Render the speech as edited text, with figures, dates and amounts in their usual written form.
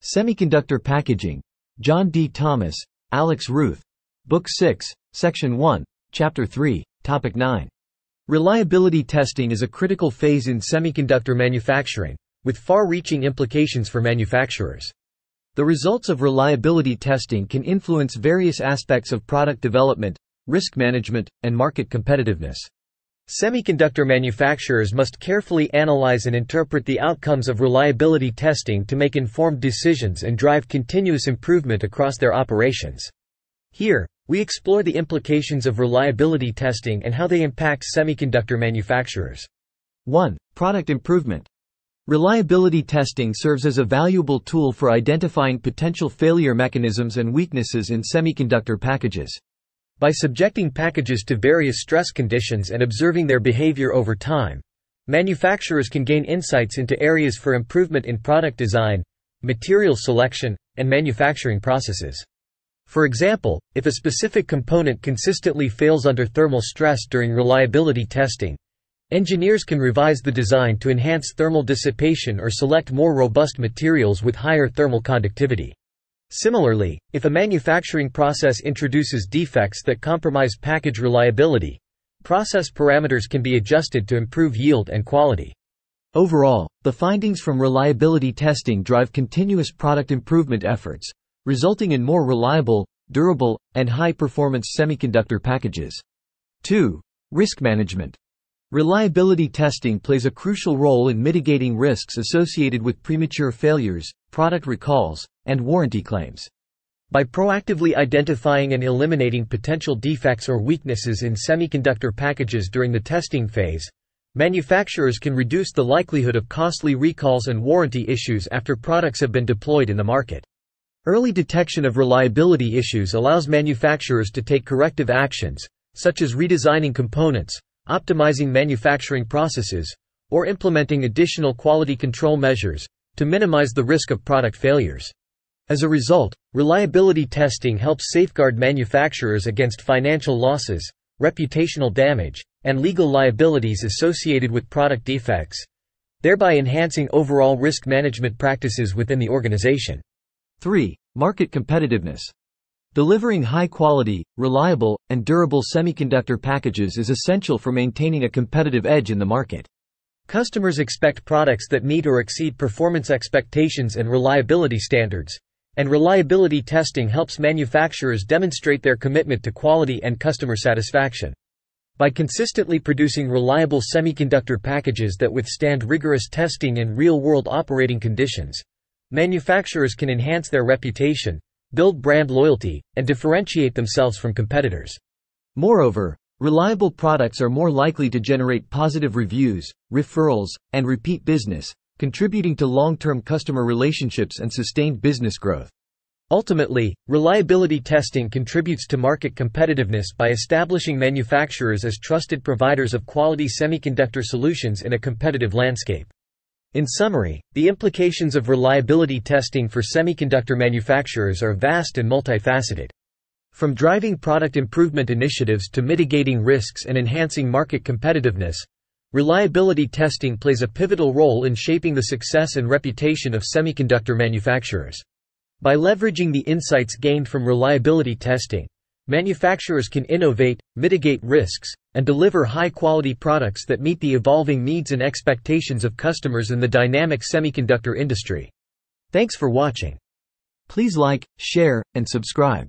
Semiconductor Packaging. John D. Thomas, Alex Ruth. Book 6, Section 1, Chapter 3, Topic 9. Reliability testing is a critical phase in semiconductor manufacturing, with far-reaching implications for manufacturers. The results of reliability testing can influence various aspects of product development, risk management, and market competitiveness. Semiconductor manufacturers must carefully analyze and interpret the outcomes of reliability testing to make informed decisions and drive continuous improvement across their operations. Here, we explore the implications of reliability testing and how they impact semiconductor manufacturers. 1. Product improvement. Reliability testing serves as a valuable tool for identifying potential failure mechanisms and weaknesses in semiconductor packages. By subjecting packages to various stress conditions and observing their behavior over time, manufacturers can gain insights into areas for improvement in product design, material selection, and manufacturing processes. For example, if a specific component consistently fails under thermal stress during reliability testing, engineers can revise the design to enhance thermal dissipation or select more robust materials with higher thermal conductivity. Similarly, if a manufacturing process introduces defects that compromise package reliability, process parameters can be adjusted to improve yield and quality. Overall, the findings from reliability testing drive continuous product improvement efforts, resulting in more reliable, durable, and high-performance semiconductor packages. 2. Risk management. Reliability testing plays a crucial role in mitigating risks associated with premature failures, product recalls, and warranty claims. By proactively identifying and eliminating potential defects or weaknesses in semiconductor packages during the testing phase, manufacturers can reduce the likelihood of costly recalls and warranty issues after products have been deployed in the market. Early detection of reliability issues allows manufacturers to take corrective actions, such as redesigning components, optimizing manufacturing processes, or implementing additional quality control measures to minimize the risk of product failures. As a result, reliability testing helps safeguard manufacturers against financial losses, reputational damage, and legal liabilities associated with product defects, thereby enhancing overall risk management practices within the organization. 3. Market competitiveness. Delivering high-quality, reliable, and durable semiconductor packages is essential for maintaining a competitive edge in the market. Customers expect products that meet or exceed performance expectations and reliability standards, and reliability testing helps manufacturers demonstrate their commitment to quality and customer satisfaction. By consistently producing reliable semiconductor packages that withstand rigorous testing in real-world operating conditions, manufacturers can enhance their reputation, build brand loyalty, and differentiate themselves from competitors. Moreover, reliable products are more likely to generate positive reviews, referrals, and repeat business, contributing to long-term customer relationships and sustained business growth. Ultimately, reliability testing contributes to market competitiveness by establishing manufacturers as trusted providers of quality semiconductor solutions in a competitive landscape. In summary, the implications of reliability testing for semiconductor manufacturers are vast and multifaceted. From driving product improvement initiatives to mitigating risks and enhancing market competitiveness, reliability testing plays a pivotal role in shaping the success and reputation of semiconductor manufacturers. By leveraging the insights gained from reliability testing, manufacturers can innovate, mitigate risks, and deliver high-quality products that meet the evolving needs and expectations of customers in the dynamic semiconductor industry. Thanks for watching. Please like, share, and subscribe.